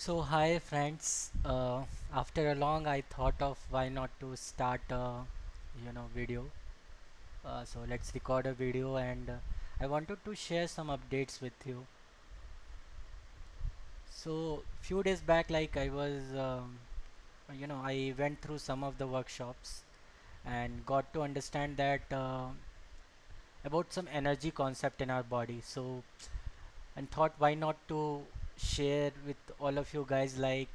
So hi friends, after a long I thought of why not to start a video. So let's record a video and I wanted to share some updates with you. So few days back, like I was, I went through some of the workshops and got to understand that about some energy concept in our body. So and thought why not to share with all of you guys like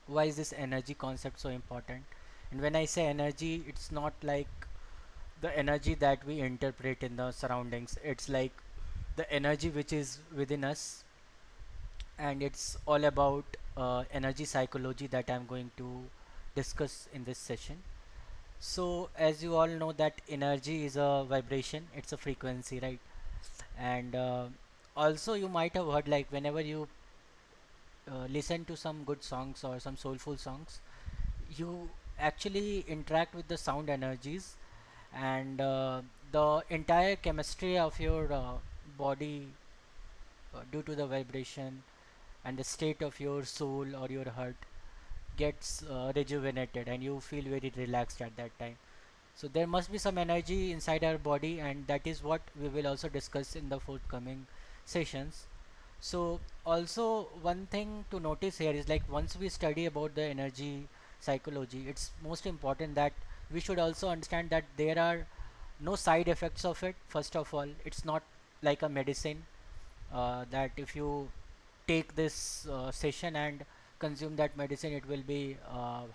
why is this energy concept so important. And when I say energy, it's not like the energy that we interpret in the surroundings, it's like the energy which is within us, and it's all about energy psychology that I'm going to discuss in this session. So as you all know that energy is a vibration, it's a frequency, right? And also you might have heard like whenever you listen to some good songs or some soulful songs, you actually interact with the sound energies, and the entire chemistry of your body, due to the vibration and the state of your soul or your heart, gets rejuvenated and you feel very relaxed at that time. So there must be some energy inside our body, and that is what we will also discuss in the forthcoming sessions. So also one thing to notice here is like once we study about the energy psychology, it's most important that we should also understand that there are no side effects of it. First of all, it's not like a medicine that if you take this session and consume that medicine, it will be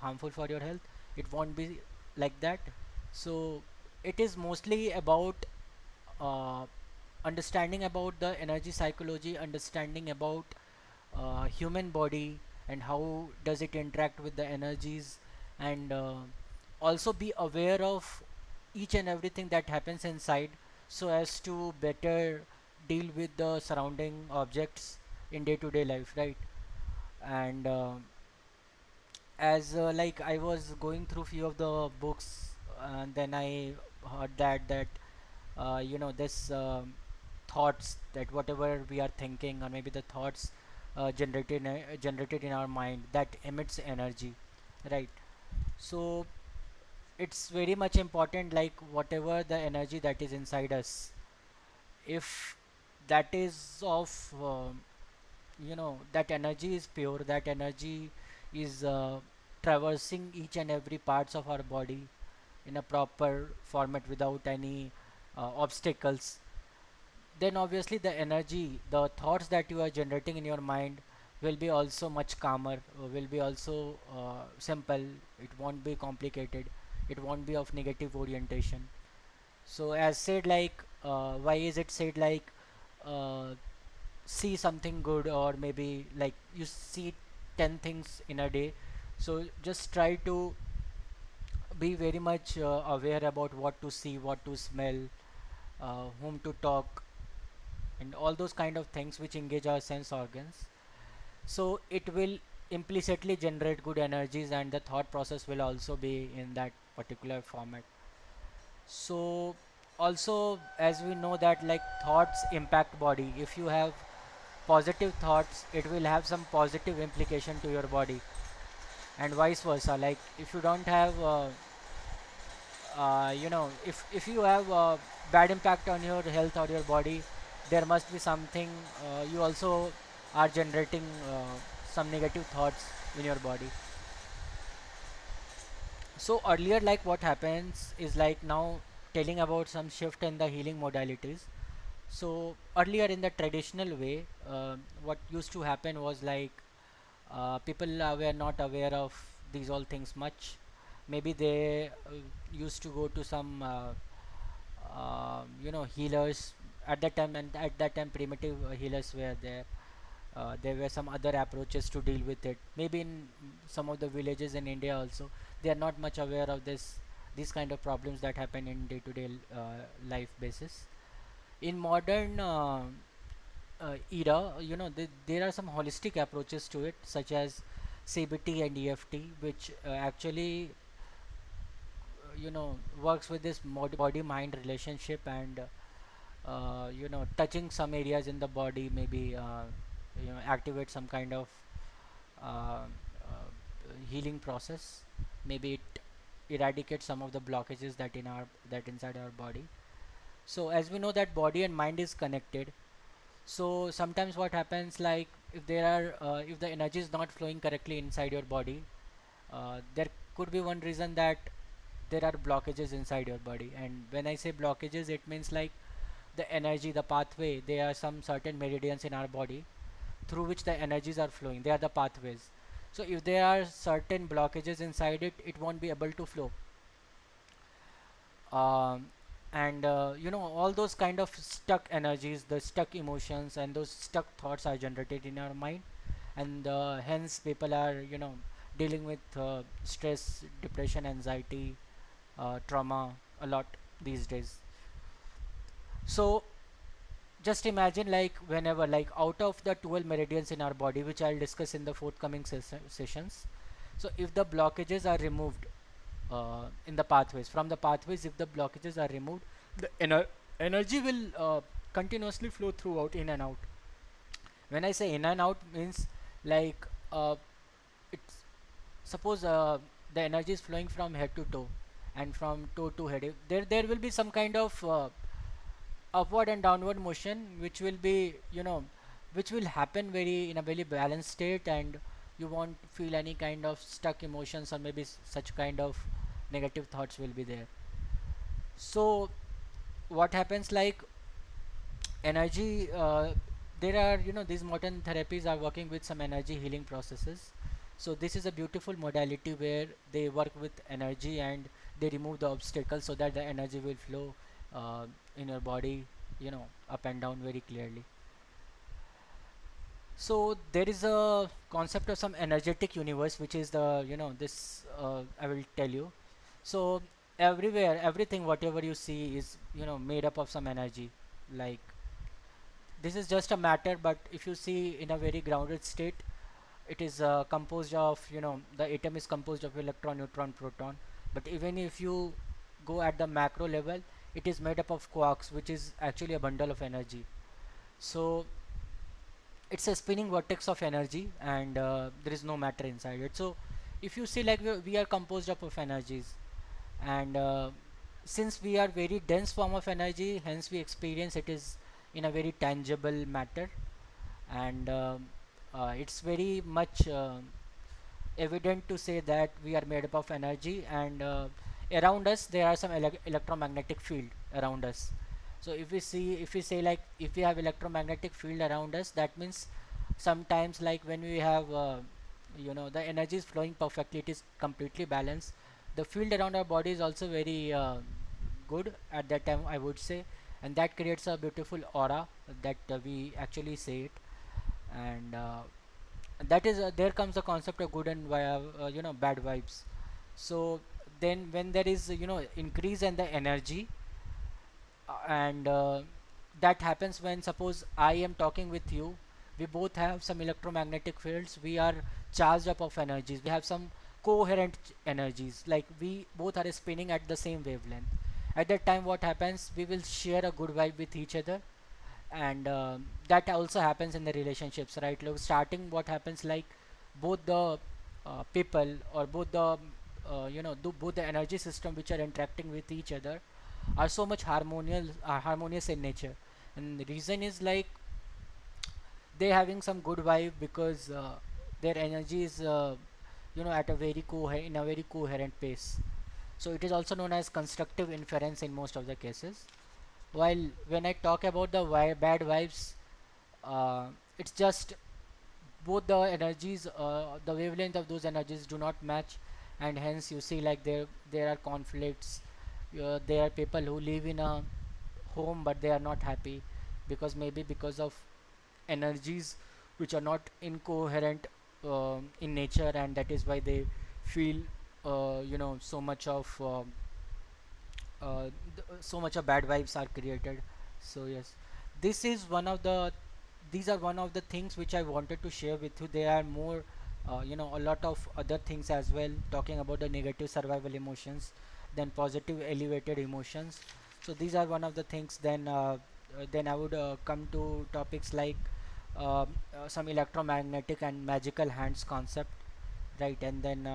harmful for your health. It won't be like that. So it is mostly about uh, understanding about the energy psychology, understanding about human body and how does it interact with the energies, and also be aware of each and everything that happens inside, so as to better deal with the surrounding objects in day-to-day life, right? And as like I was going through few of the books, and then I heard that this thoughts, that whatever we are thinking or maybe the thoughts generated in our mind, that emits energy, right? So it's very much important, like whatever the energy that is inside us, if that is of that energy is pure, that energy is traversing each and every parts of our body in a proper format without any obstacles, then obviously the energy, the thoughts that you are generating in your mind will be also much calmer, will be also simple. It won't be complicated, it won't be of negative orientation. So as said, like why is it said like uh, see something good, or maybe like you see 10 things in a day. So just try to be very much aware about what to see, what to smell, whom to talk, and all those kind of things which engage our sense organs. So it will implicitly generate good energies, and the thought process will also be in that particular format. So also, as we know that like thoughts impact body, if you have positive thoughts, it will have some positive implication to your body, and vice versa. Like if you don't have if you have bad impact on your health or your body, there must be something, you also are generating some negative thoughts in your body. So earlier, like what happens is like now telling about some shift in the healing modalities. So earlier in the traditional way, what used to happen was like people were not aware of these all things much. Maybe they used to go to some healers at that time, and at that time primitive healers were there. There were some other approaches to deal with it. Maybe in some of the villages in India also, they are not much aware of these kind of problems that happen in day-to-day life basis. In modern era, there are some holistic approaches to it, such as CBT and EFT, which actually works with this body-mind relationship, and touching some areas in the body, maybe. activate some kind of healing process. Maybe it eradicates some of the blockages that inside our body. So as we know that body and mind is connected, so sometimes what happens, like if the energy is not flowing correctly inside your body, there could be one reason that there are blockages inside your body. And when I say blockages, it means like the energy, the pathway, there are some certain meridians in our body through which the energies are flowing. They are the pathways. So if there are certain blockages inside it, it won't be able to flow. um, and all those kind of stuck energies, the stuck emotions and those stuck thoughts are generated in our mind. And hence people are dealing with stress, depression, anxiety, trauma a lot these days. So just imagine, like whenever, like out of the 12 meridians in our body, which I'll discuss in the forthcoming sessions, so if the blockages are removed in the pathways, from the pathways, if the blockages are removed, the energy will continuously flow throughout, in and out. When I say in and out, means like it's suppose the energy is flowing from head to toe and from toe to head. There will be some kind of upward and downward motion, which will be which will happen very in a very balanced state, and you won't feel any kind of stuck emotions, or maybe such kind of negative thoughts will be there. So what happens, like energy, there are these modern therapies are working with some energy healing processes. So this is a beautiful modality where they work with energy and they remove the obstacles so that the energy will flow in your body, up and down very clearly. So there is a concept of some energetic universe, which is the this I will tell you. So everywhere, everything, whatever you see is made up of some energy. Like this is just a matter, but if you see in a very grounded state, it is composed of the atom is composed of electron, neutron, proton. But even if you go at the macro level, it is made up of quarks, which is actually a bundle of energy. So it's a spinning vortex of energy, and there is no matter inside it. So if you see, like we are composed up of energies, and since we are very dense form of energy, hence we experience it is in a very tangible matter. And it's very much evident to say that we are made up of energy. And around us there are some electromagnetic field around us. So if we say, like if we have electromagnetic field around us, that means sometimes, like when we have the energy is flowing perfectly, it is completely balanced, the field around our body is also very good at that time, I would say. And that creates a beautiful aura that we actually say it. And that is there comes the concept of good and bad vibes. So then when there is increase in the energy, and that happens when, suppose I am talking with you, we both have some electromagnetic fields, we are charged up of energies, we have some coherent energies, like we both are spinning at the same wavelength. At that time what happens, we will share a good vibe with each other. And that also happens in the relationships, right? Like starting, what happens, like both the people, or both the both the energy system which are interacting with each other are so much harmonious in nature. And the reason is like they having some good vibe, because their energy is at a very in a very coherent pace. So it is also known as constructive inference in most of the cases. While when I talk about the bad vibes, uh, it's just both the energies, the wavelength of those energies do not match, and hence you see, like there are conflicts. There are people who live in a home but they are not happy, because maybe because of energies which are not incoherent in nature, and that is why they feel so much of so much of bad vibes are created. So yes, this is one of the these are one of the things which I wanted to share with you. There are more a lot of other things as well, talking about the negative survival emotions, then positive elevated emotions. So these are one of the things. Then I would come to topics like some electromagnetic and magical hands concept, right? And then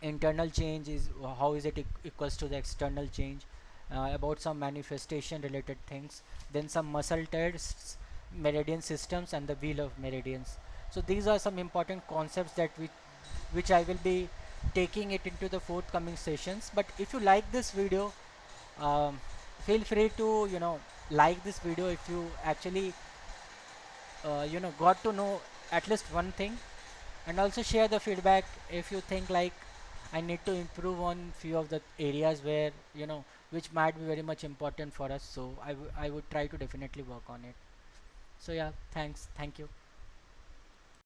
internal change is how is it equals to the external change, about some manifestation related things, then some muscle tests, meridian systems, and the wheel of meridians. So these are some important concepts that which I will be taking it into the forthcoming sessions. But if you like this video, um, feel free to like this video if you actually got to know at least one thing, and also share the feedback if you think like I need to improve on few of the areas where which might be very much important for us. So I would try to definitely work on it. So yeah, thank you.